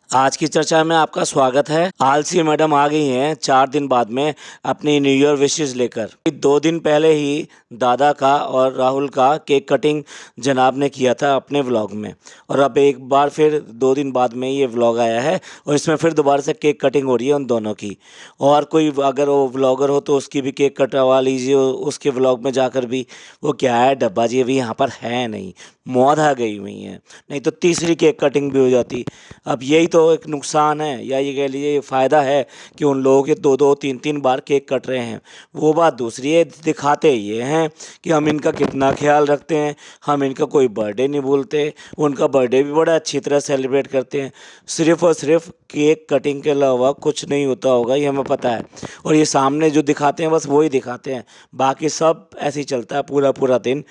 आज की चर्चा में आपका स्वागत है। आलसी मैडम आ गई हैं 4 दिन बाद में अपनी न्यू ईयर विशेस लेकर। 2 दिन पहले ही दादा का और राहुल का केक कटिंग जनाब ने किया था अपने व्लॉग में, और अब एक बार फिर 2 दिन बाद में ये व्लॉग आया है और इसमें फिर दोबारा से केक कटिंग हो रही है उन दोनों की। और कोई अगर वो व्लॉगर हो तो उसकी भी केक कटवा लीजिए उसके व्लॉग में जाकर भी। वो क्या है, डब्बा जी अभी यहाँ पर है नहीं, मौत आ गई हुई है, नहीं तो तीसरी केक कटिंग भी हो जाती। अब यही तो एक नुकसान है, या ये कह लीजिए फ़ायदा है कि उन लोगों के 2-2 3-3 बार केक कट रहे हैं। वो बात दूसरी है, दिखाते ये हैं कि हम इनका कितना ख्याल रखते हैं, हम इनका कोई बर्थडे नहीं भूलते, उनका बर्थडे भी बड़ा अच्छी तरह सेलिब्रेट करते हैं। सिर्फ़ और सिर्फ केक कटिंग के अलावा कुछ नहीं होता होगा, ये हमें पता है। और ये सामने जो दिखाते हैं बस वही दिखाते हैं, बाकी सब ऐसे ही चलता है पूरा पूरा दिन।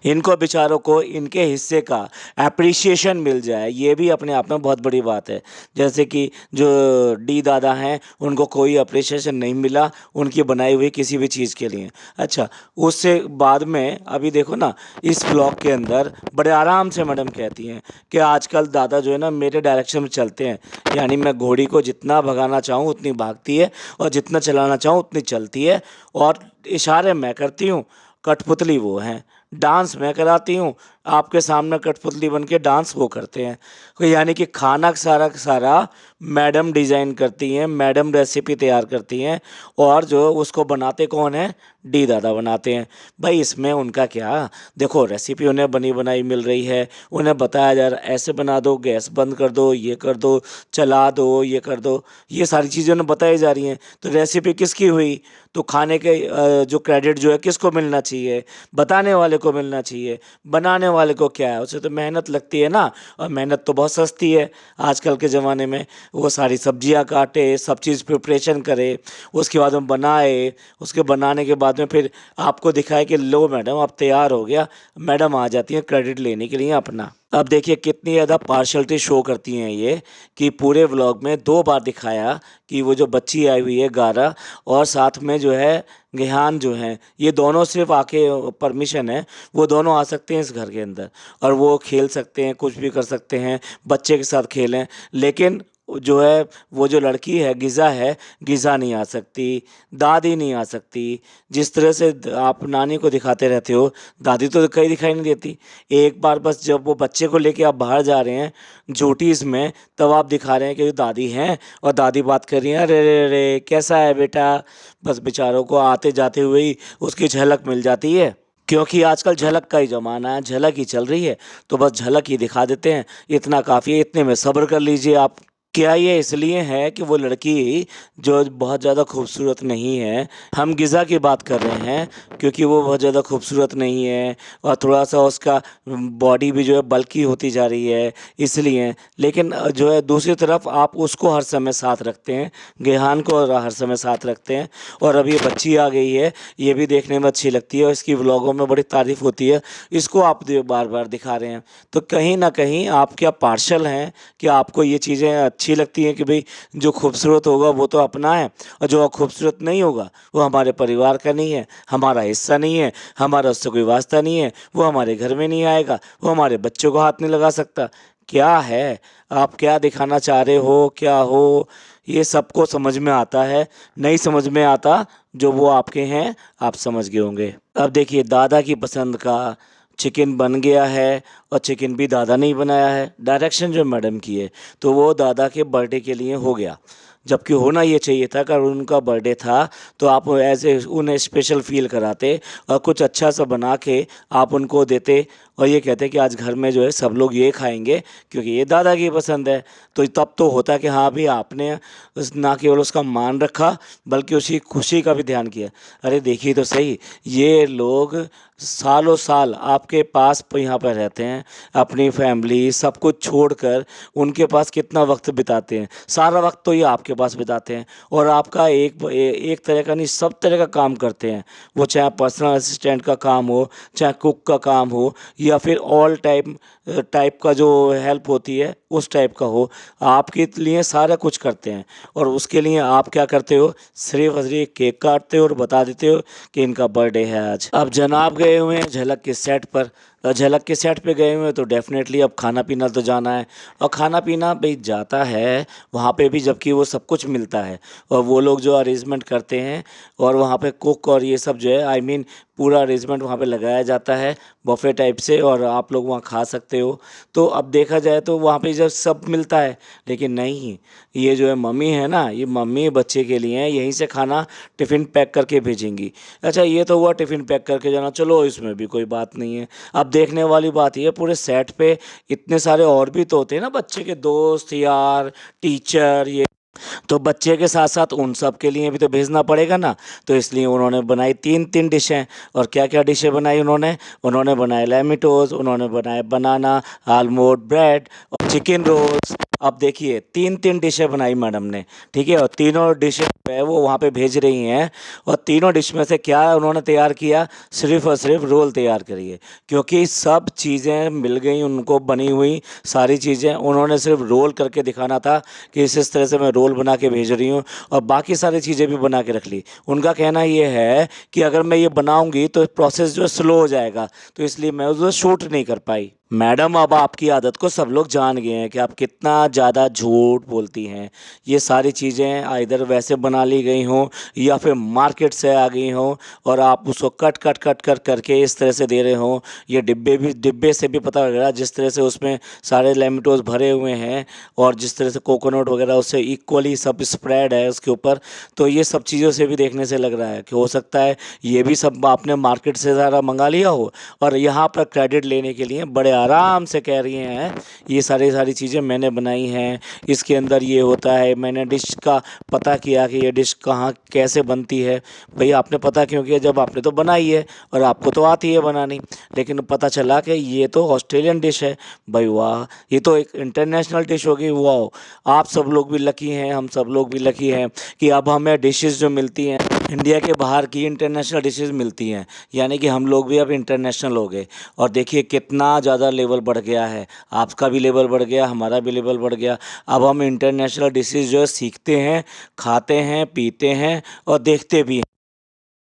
इनको बेचारों को इनके हिस्से का एप्रिसिएशन मिल जाए, ये भी अपने आप में बहुत बड़ी बात है। जैसे कि जो डी दादा हैं उनको कोई अप्रिसिएशन नहीं मिला उनकी बनाई हुई किसी भी चीज़ के लिए। अच्छा, उससे बाद में अभी देखो ना, इस ब्लॉग के अंदर बड़े आराम से मैडम कहती हैं कि आजकल दादा जो है ना मेरे डायरेक्शन में चलते हैं, यानी मैं घोड़ी को जितना भगाना चाहूँ उतनी भागती है और जितना चलाना चाहूँ उतनी चलती है, और इशारे मैं करती हूँ, कठपुतली वो हैं, डांस मैं कराती हूँ, आपके सामने कठपुतली बन के डांस वो करते हैं। तो यानी कि खाना का सारा मैडम डिज़ाइन करती हैं, मैडम रेसिपी तैयार करती हैं, और जो उसको बनाते कौन है, डी दादा बनाते हैं। भाई इसमें उनका क्या, देखो रेसिपी उन्हें बनी बनाई मिल रही है, उन्हें बताया जा रहा है ऐसे बना दो, गैस बंद कर दो, ये कर दो, चला दो, ये कर दो, ये सारी चीज़ें उन्हें बताई जा रही हैं। तो रेसिपी किसकी हुई, तो खाने के जो क्रेडिट जो है किसको मिलना चाहिए, बताने वाले को मिलना चाहिए। बनाने वाले को क्या है, उसे तो मेहनत लगती है ना, और मेहनत तो बहुत सस्ती है आजकल के ज़माने में। वो सारी सब्जियां काटे, सब चीज़ प्रिपरेशन करे, उसके बाद में बनाए, उसके बनाने के बाद में फिर आपको दिखाए कि लो मैडम अब तैयार हो गया, मैडम आ जाती हैं क्रेडिट लेने के लिए अपना। अब देखिए कितनी ज़्यादा पार्शलिटी शो करती हैं ये, कि पूरे व्लॉग में 2 बार दिखाया कि वो जो बच्ची आई हुई है गारा, और साथ में जो है गेहान जो हैं, ये दोनों सिर्फ आके परमिशन है, वो दोनों आ सकते हैं इस घर के अंदर और वो खेल सकते हैं, कुछ भी कर सकते हैं, बच्चे के साथ खेलें। लेकिन जो है वो जो लड़की है गिज़ा है, गिज़ा नहीं आ सकती, दादी नहीं आ सकती। जिस तरह से आप नानी को दिखाते रहते हो, दादी तो कहीं दिखाई नहीं देती। एक बार बस जब वो बच्चे को लेके आप बाहर जा रहे हैं झूटीज़ में, तब आप दिखा रहे हैं कि दादी हैं, और दादी बात कर रही हैं, अरे रे रे कैसा है बेटा। बस बेचारों को आते जाते हुए ही उसकी झलक मिल जाती है, क्योंकि आजकल झलक का ही ज़माना है, झलक ही चल रही है, तो बस झलक ही दिखा देते हैं। इतना काफ़ी है, इतने में सब्र कर लीजिए आप। क्या ये इसलिए है कि वो लड़की जो बहुत ज़्यादा खूबसूरत नहीं है, हम गिज़ा की बात कर रहे हैं, क्योंकि वो बहुत ज़्यादा खूबसूरत नहीं है और थोड़ा-सा उसका बॉडी भी जो है बल्की होती जा रही है इसलिए। लेकिन जो है दूसरी तरफ आप उसको हर समय साथ रखते हैं, गेहान को हर समय साथ रखते हैं, और अब ये बच्ची आ गई है, ये भी देखने में अच्छी लगती है और इसकी व्लॉगों में बड़ी तारीफ़ होती है, इसको आप बार-बार दिखा रहे हैं। तो कहीं न कहीं आप क्या पार्शल हैं, कि आपको ये चीज़ें अच्छी लगती हैं कि भई जो खूबसूरत होगा वो तो अपना है, और जो खूबसूरत नहीं होगा वो हमारे परिवार का नहीं है, हमारा हिस्सा नहीं है, हमारा उससे कोई वास्ता नहीं है, वो हमारे घर में नहीं आएगा, वो हमारे बच्चों को हाथ नहीं लगा सकता। क्या है, आप क्या दिखाना चाह रहे हो, क्या हो, ये सबको समझ में आता है, नहीं समझ में आता जो वो आपके हैं, आप समझ गए होंगे। अब देखिए दादा की पसंद का चिकन बन गया है, और चिकन भी दादा ने ही बनाया है, डायरेक्शन जो मैडम की है, तो वो दादा के बर्थडे के लिए हो गया। जबकि होना ये चाहिए था, अगर उनका बर्थडे था तो आप ऐसे उन्हें स्पेशल फ़ील कराते और कुछ अच्छा सा बना के आप उनको देते, और ये कहते कि आज घर में जो है सब लोग ये खाएंगे क्योंकि ये दादा की पसंद है। तो तब तो होता कि हाँ भी आपने ना केवल उसका मान रखा बल्कि उसकी खुशी का भी ध्यान किया। अरे देखिए तो सही, ये लोग सालों साल आपके पास यहाँ पर रहते हैं, अपनी फैमिली सब कुछ छोड़कर उनके पास कितना वक्त बिताते हैं, सारा वक्त तो ये आपके पास बिताते हैं, और आपका एक तरह का नहीं सब तरह का काम करते हैं। वो चाहे पर्सनल असिस्टेंट का काम हो, चाहे कुक का काम हो, या फिर ऑल टाइप का जो हेल्प होती है उस टाइप का हो, आपके लिए सारा कुछ करते हैं। और उसके लिए आप क्या करते हो, सिर्फ और सिर्फ केक काटते हो और बता देते हो कि इनका बर्थडे है आज। अब जनाब गए हुए हैं झलक के सेट पर, झलक के सेट पे गए हुए हैं तो डेफिनेटली अब खाना पीना तो जाना है। और खाना पीना भाई जाता है वहाँ पे भी, जबकि वो सब कुछ मिलता है और वो लोग जो अरेंजमेंट करते हैं और वहाँ पे कुक और ये सब जो है आई मीन पूरा अरेंजमेंट वहाँ पे लगाया जाता है बफे टाइप से, और आप लोग वहाँ खा सकते हो। तो अब देखा जाए तो वहाँ पे जब सब मिलता है, लेकिन नहीं, ये जो है मम्मी है ना, ये मम्मी बच्चे के लिए है, यहीं से खाना टिफ़िन पैक करके भेजेंगी। अच्छा ये तो हुआ टिफ़िन पैक करके जाना, चलो इसमें भी कोई बात नहीं है। अब देखने वाली बात ये पूरे सेट पे इतने सारे और भी तो होते हैं ना, बच्चे के दोस्त यार, टीचर, ये तो बच्चे के साथ साथ उन सब के लिए भी तो भेजना पड़ेगा ना। तो इसलिए उन्होंने बनाई तीन तीन डिशें। और क्या क्या डिशें बनाई उन्होंने? उन्होंने बनाए लेमिटोस, उन्होंने बनाए बनाना, आलमोंड ब्रेड और चिकन रोल्स। अब देखिए तीन तीन डिशें बनाई मैडम ने, ठीक है, और तीनों डिशें है वो वहाँ पे भेज रही हैं। और तीनों डिश में से क्या उन्होंने तैयार किया? सिर्फ और सिर्फ रोल तैयार करिए, क्योंकि सब चीज़ें मिल गई उनको, बनी हुई सारी चीज़ें, उन्होंने सिर्फ रोल करके दिखाना था कि इस तरह से मैं रोल बना के भेज रही हूँ, और बाकी सारी चीज़ें भी बना के रख ली। उनका कहना ये है कि अगर मैं ये बनाऊंगी तो प्रोसेस जो है स्लो हो जाएगा, तो इसलिए मैं उसको शूट नहीं कर पाई। मैडम अब आपकी आदत को सब लोग जान गए हैं कि आप कितना ज़्यादा झूठ बोलती हैं। ये सारी चीज़ें आइदर वैसे बना ली गई हों या फिर मार्केट से आ गई हों, और आप उसको कट कट कट कट करके इस तरह से दे रहे हों। ये डिब्बे से भी पता लग रहा है, जिस तरह से उसमें सारे लेमिटोस भरे हुए हैं और जिस तरह से कोकोनट वगैरह उससे इक्वली सब स्प्रेड है उसके ऊपर। तो ये सब चीज़ों से भी देखने से लग रहा है कि हो सकता है ये भी सब आपने मार्केट से ज़्यादा मंगा लिया हो, और यहाँ पर क्रेडिट लेने के लिए बड़े आराम से कह रही हैं ये सारी चीज़ें मैंने बनाई हैं, इसके अंदर ये होता है, मैंने डिश का पता किया कि ये डिश कहाँ कैसे बनती है। भाई आपने पता क्यों किया? जब आपने तो बनाई है और आपको तो आती है बनानी। लेकिन पता चला कि ये तो ऑस्ट्रेलियन डिश है। भाई वाह, ये तो एक इंटरनेशनल डिश होगी। वाह, आप सब लोग भी लकी हैं, हम सब लोग भी लकी हैं कि अब हमें डिशेस जो मिलती हैं इंडिया के बाहर की इंटरनेशनल डिशेस मिलती हैं, यानी कि हम लोग भी अब इंटरनेशनल हो गए। और देखिए कितना ज़्यादा लेवल बढ़ गया है, आपका भी लेवल बढ़ गया, हमारा भी लेवल बढ़ गया। अब हम इंटरनेशनल डिशेस जो है सीखते हैं, खाते हैं, पीते हैं और देखते भी हैं।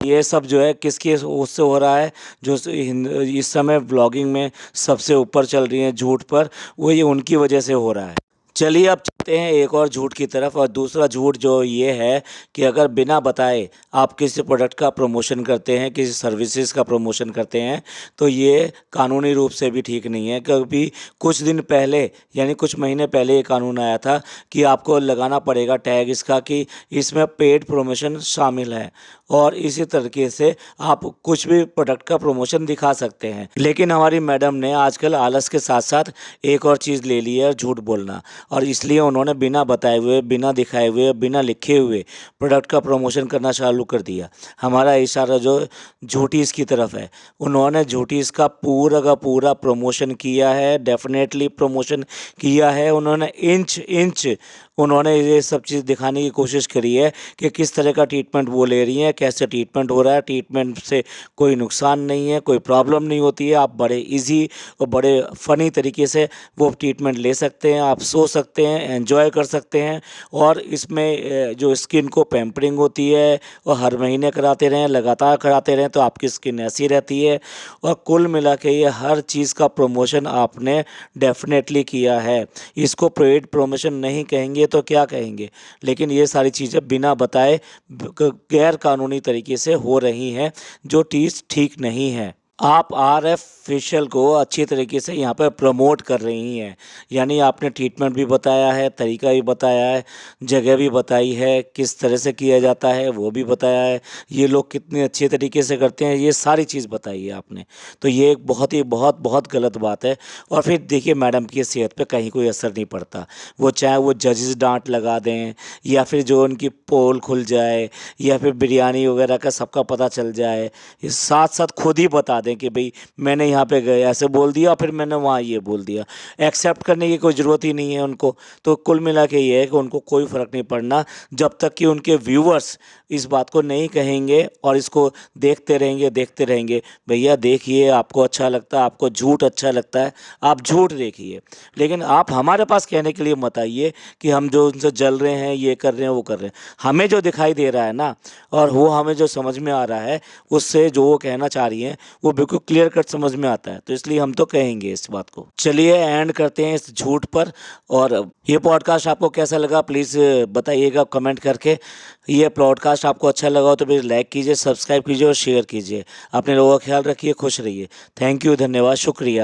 ये सब जो है किसकी उससे हो रहा है? जो इस समय ब्लॉगिंग में सबसे ऊपर चल रही हैं झूठ पर, वो ये उनकी वजह से हो रहा है। चलिए अब चलते हैं एक और झूठ की तरफ। और दूसरा झूठ जो ये है कि अगर बिना बताए आप किसी प्रोडक्ट का प्रमोशन करते हैं, किसी सर्विसेज का प्रमोशन करते हैं, तो ये कानूनी रूप से भी ठीक नहीं है। कभी कुछ दिन पहले यानी कुछ महीने पहले ये कानून आया था कि आपको लगाना पड़ेगा टैग इसका कि इसमें पेड प्रमोशन शामिल है, और इसी तरीके से आप कुछ भी प्रोडक्ट का प्रमोशन दिखा सकते हैं। लेकिन हमारी मैडम ने आजकल आलस के साथ साथ एक और चीज़ ले ली है, झूठ बोलना। और इसलिए उन्होंने बिना बताए हुए, बिना दिखाए हुए, बिना लिखे हुए प्रोडक्ट का प्रमोशन करना चालू कर दिया। हमारा इशारा जो झूठीज़ की तरफ है, उन्होंने झूठीज़ का पूरा प्रमोशन किया है, डेफिनेटली प्रमोशन किया है। उन्होंने इंच इंच उन्होंने ये सब चीज़ दिखाने की कोशिश करी है कि किस तरह का ट्रीटमेंट वो ले रही हैं, कैसे ट्रीटमेंट हो रहा है, ट्रीटमेंट से कोई नुकसान नहीं है, कोई प्रॉब्लम नहीं होती है, आप बड़े इजी और बड़े फ़नी तरीके से वो ट्रीटमेंट ले सकते हैं, आप सो सकते हैं, एंजॉय कर सकते हैं। और इसमें जो स्किन को पैम्परिंग होती है और हर महीने कराते रहें, लगातार कराते रहें, तो आपकी स्किन ऐसी रहती है। और कुल मिला के ये हर चीज़ का प्रमोशन आपने डेफिनेटली किया है। इसको पेड प्रमोशन नहीं कहेंगे तो क्या कहेंगे? लेकिन ये सारी चीज़ें बिना बताए गैर कानूनी तरीके से हो रही हैं, जो चीज़ ठीक नहीं है। आप आर्टिफिशियल को अच्छी तरीके से यहाँ पर प्रमोट कर रही हैं, यानी आपने ट्रीटमेंट भी बताया है, तरीका भी बताया है, जगह भी बताई है, किस तरह से किया जाता है वो भी बताया है, ये लोग कितने अच्छे तरीके से करते हैं, ये सारी चीज़ बताई है आपने। तो ये एक बहुत गलत बात है। और फिर देखिए मैडम की सेहत पे कहीं कोई असर नहीं पड़ता, वो चाहे वो जजेस डांट लगा दें या फिर जो उनकी पोल खुल जाए या फिर बिरयानी वगैरह का सबका पता चल जाए, ये साथ साथ खुद ही बता दें कि भाई मैंने यहाँ पे गए ऐसे बोल दिया, फिर मैंने वहाँ ये बोल दिया, एक्सेप्ट करने की कोई ज़रूरत ही नहीं है उनको। तो कुल मिला के ये है कि उनको कोई फ़र्क नहीं पड़ना जब तक कि उनके व्यूवर्स इस बात को नहीं कहेंगे और इसको देखते रहेंगे। भैया देखिए, आपको अच्छा लगता है, आपको झूठ अच्छा लगता है, आप झूठ देखिए, लेकिन आप हमारे पास कहने के लिए मत आइए कि हम जो उनसे जल रहे हैं, ये कर रहे हैं, वो कर रहे हैं। हमें जो दिखाई दे रहा है ना, और वो हमें जो समझ में आ रहा है, उससे जो वो कहना चाह रही हैं वो को बिल्कुल क्लियर कट समझ में आता है, तो इसलिए हम तो कहेंगे इस बात को। चलिए एंड करते हैं इस झूठ पर। और ये पॉडकास्ट आपको कैसा लगा प्लीज़ बताइएगा कमेंट करके। ये पॉडकास्ट आपको अच्छा लगा हो तो प्लीज़ लाइक कीजिए, सब्सक्राइब कीजिए और शेयर कीजिए। अपने लोगों का ख्याल रखिए, खुश रहिए। थैंक यू, धन्यवाद, शुक्रिया।